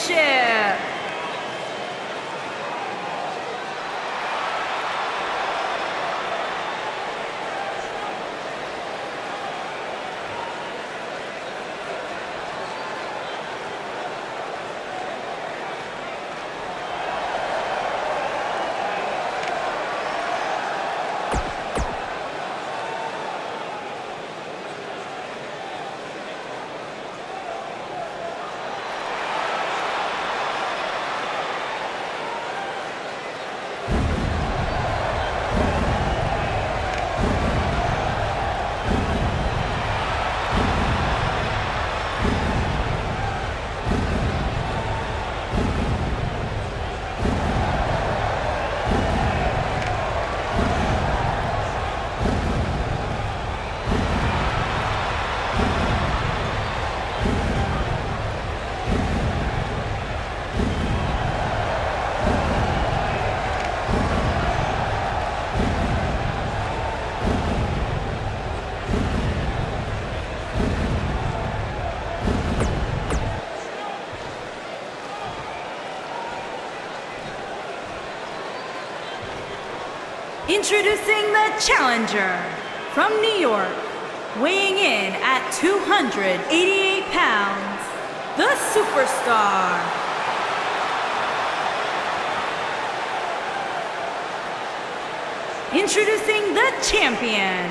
Championship. Introducing the challenger from New York, weighing in at 288 pounds, the superstar. Introducing the champion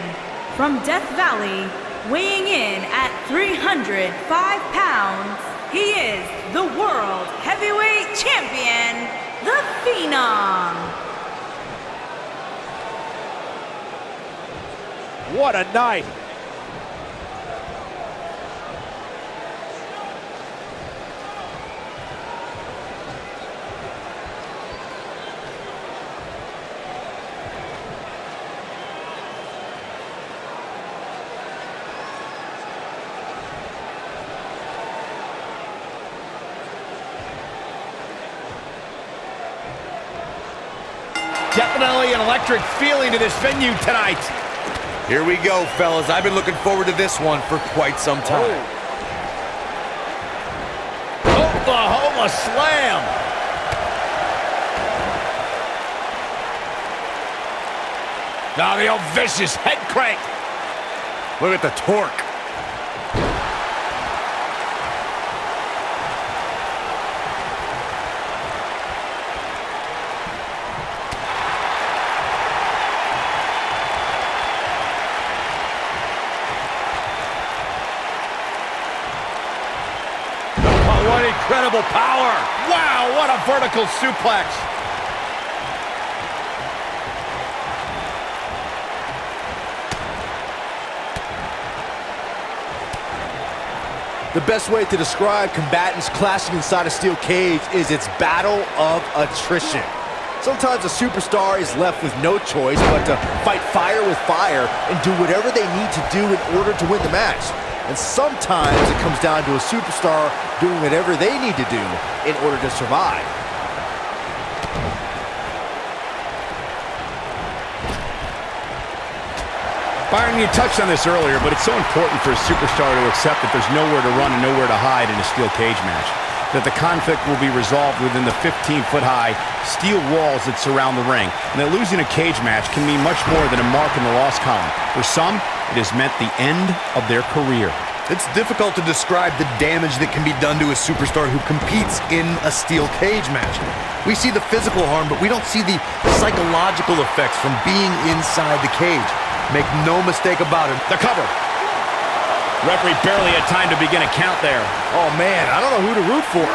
from Death Valley, weighing in at 305 pounds, he is the World Heavyweight Champion, the Phenom. What a night! Definitely an electric feeling to this venue tonight. Here we go, fellas. I've been looking forward to this one for quite some time. Oklahoma slam. Now the old vicious head crank. Look at the torque. What incredible power! Wow, what a vertical suplex! The best way to describe combatants clashing inside a steel cage is its battle of attrition. Sometimes a superstar is left with no choice but to fight fire with fire and do whatever they need to do in order to win the match. And sometimes it comes down to a superstar doing whatever they need to do in order to survive. Byron, you touched on this earlier, but it's so important for a superstar to accept that there's nowhere to run and nowhere to hide in a steel cage match. That the conflict will be resolved within the 15-foot-high steel walls that surround the ring. And that losing a cage match can mean much more than a mark in the loss column. For some, it has meant the end of their career. It's difficult to describe the damage that can be done to a superstar who competes in a steel cage match. We see the physical harm, but we don't see the psychological effects from being inside the cage. Make no mistake about it. The cover. Referee barely had time to begin a count there. Oh man, I don't know who to root for.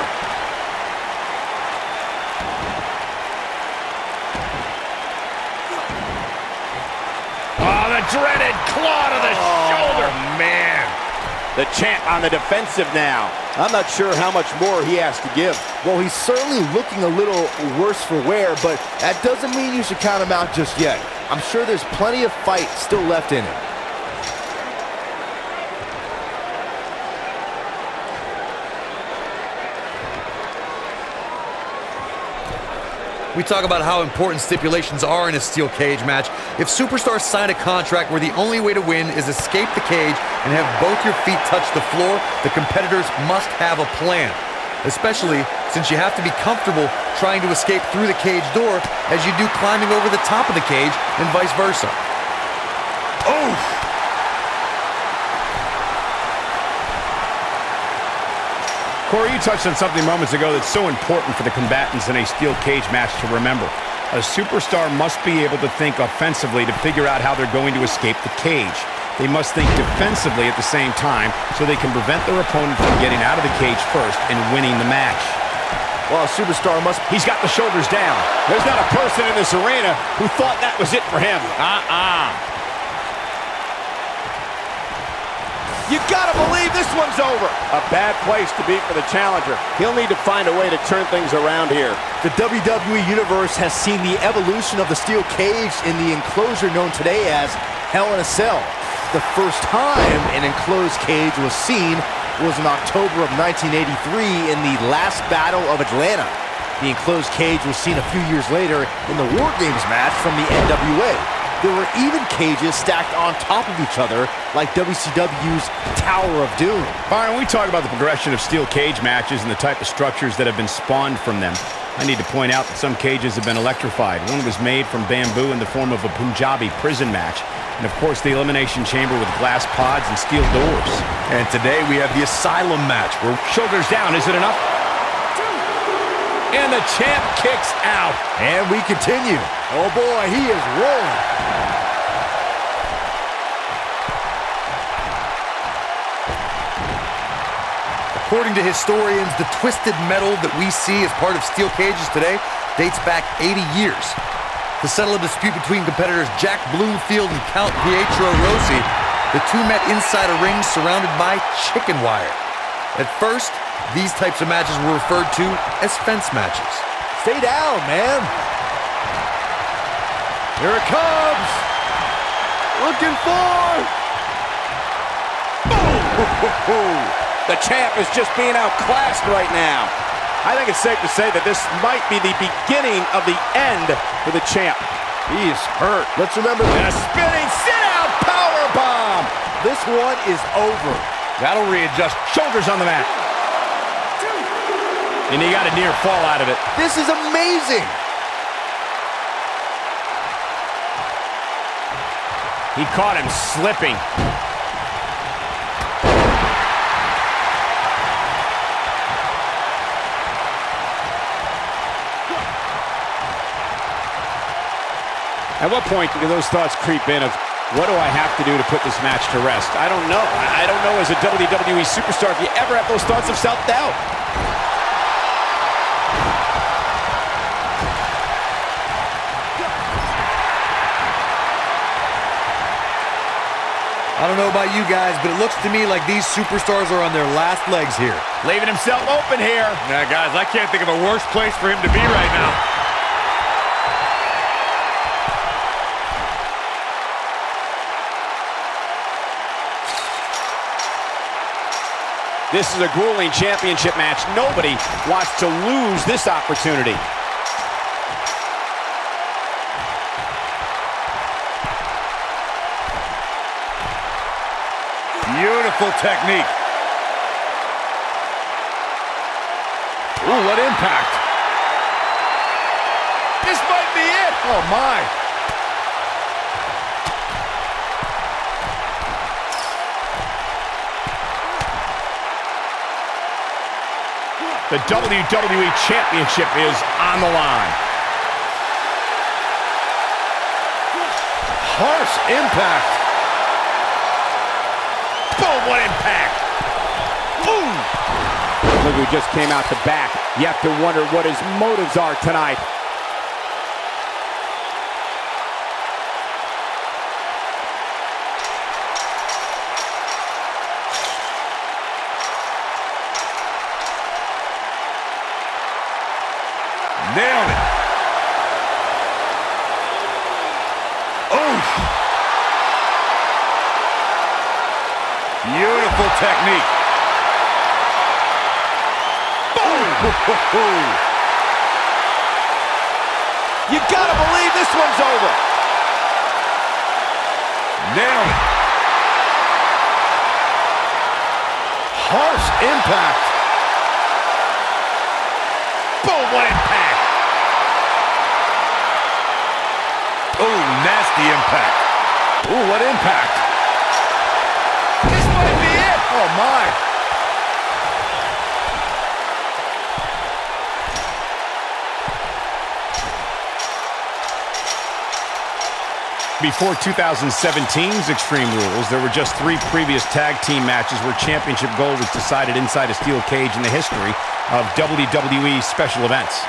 Oh, the dreaded claw to the shoulder. Man. The champ on the defensive now. I'm not sure how much more he has to give. Well, he's certainly looking a little worse for wear, but that doesn't mean you should count him out just yet. I'm sure there's plenty of fight still left in him. We talk about how important stipulations are in a steel cage match. If superstars sign a contract where the only way to win is escape the cage and have both your feet touch the floor, the competitors must have a plan. Especially since you have to be comfortable trying to escape through the cage door as you do climbing over the top of the cage and vice versa. Oh! Corey, you touched on something moments ago that's so important for the combatants in a steel cage match to remember. A superstar must be able to think offensively to figure out how they're going to escape the cage. They must think defensively at the same time so they can prevent their opponent from getting out of the cage first and winning the match. Well, a superstar must... He's got the shoulders down. There's not a person in this arena who thought that was it for him. You gotta believe this one's over. A bad place to be for the challenger. He'll need to find a way to turn things around here. The WWE Universe has seen the evolution of the steel cage in the enclosure known today as Hell in a Cell. The first time an enclosed cage was seen was in October of 1983 in the last Battle of Atlanta. The enclosed cage was seen a few years later in the War Games match from the NWA. There were even cages stacked on top of each other, like WCW's Tower of Doom. Byron, we talk about the progression of steel cage matches and the type of structures that have been spawned from them. I need to point out that some cages have been electrified. One was made from bamboo in the form of a Punjabi prison match. And of course, the Elimination Chamber with glass pods and steel doors. And today we have the Asylum match, where Shoulders down, is it enough? And the champ kicks out. And we continue. Oh boy, he is rolling. according to historians, the twisted metal that we see as part of steel cages today dates back 80 years. To settle a dispute between competitors Jack Bloomfield and Count Pietro Rossi, the two met inside a ring surrounded by chicken wire. At first, these types of matches were referred to as fence matches. Stay down, man. Here it comes. Looking for... Boom! The champ is just being outclassed right now. I think it's safe to say that this might be the beginning of the end for the champ. He is hurt. Let's remember A spinning sit-out powerbomb. this one is over. That'll readjust. Shoulders on the mat. And he got a near fall out of it. This is amazing. He caught him slipping. At what point do those thoughts creep in of, what do I have to do to put this match to rest? I don't know. I don't know as a WWE superstar if you ever have those thoughts of self-doubt. I don't know about you guys, but it looks to me like these superstars are on their last legs here. Leaving himself open here. Yeah, guys, I can't think of a worse place for him to be right now. This is a grueling championship match. Nobody wants to lose this opportunity. Beautiful technique. Ooh, what impact. This might be it. Oh, my. The WWE Championship is on the line. Harsh impact. Boom, what impact. Boom! Look who just came out the back. You have to wonder what his motives are tonight. Nailed it. Oof. Beautiful technique. Boom! You gotta believe this one's over. Nailed it. Harsh impact. Boom, what impact. Oh, nasty impact. Ooh, what impact. This might be it. Oh, my. Before 2017's Extreme Rules, there were just 3 previous tag team matches where championship gold was decided inside a steel cage in the history of WWE special events.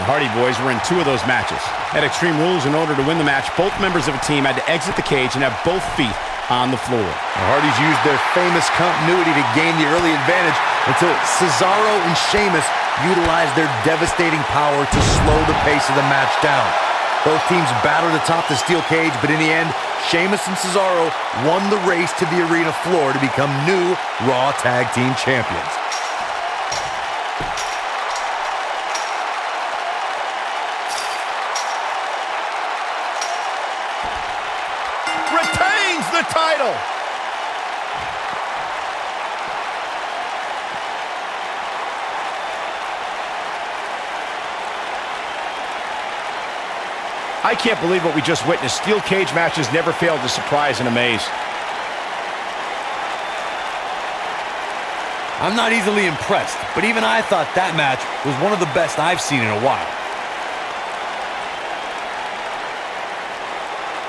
The Hardy Boys were in 2 of those matches. At Extreme Rules, in order to win the match, both members of a team had to exit the cage and have both feet on the floor. The Hardys used their famous continuity to gain the early advantage until Cesaro and Sheamus utilized their devastating power to slow the pace of the match down. Both teams battled atop the steel cage, but in the end, Sheamus and Cesaro won the race to the arena floor to become new Raw Tag Team Champions. Retains the title. I can't believe what we just witnessed. Steel cage matches never failed to surprise and amaze. I'm not easily impressed, but even I thought that match was one of the best I've seen in a while.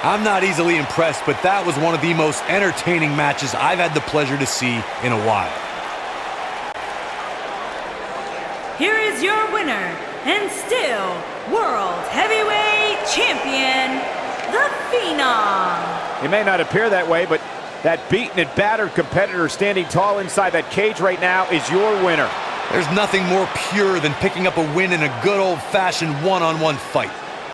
I'm not easily impressed, but that was one of the most entertaining matches I've had the pleasure to see in a while. Here is your winner, and still World Heavyweight Champion, The Phenom. It may not appear that way, but that beaten and battered competitor standing tall inside that cage right now is your winner. There's nothing more pure than picking up a win in a good old-fashioned one-on-one fight.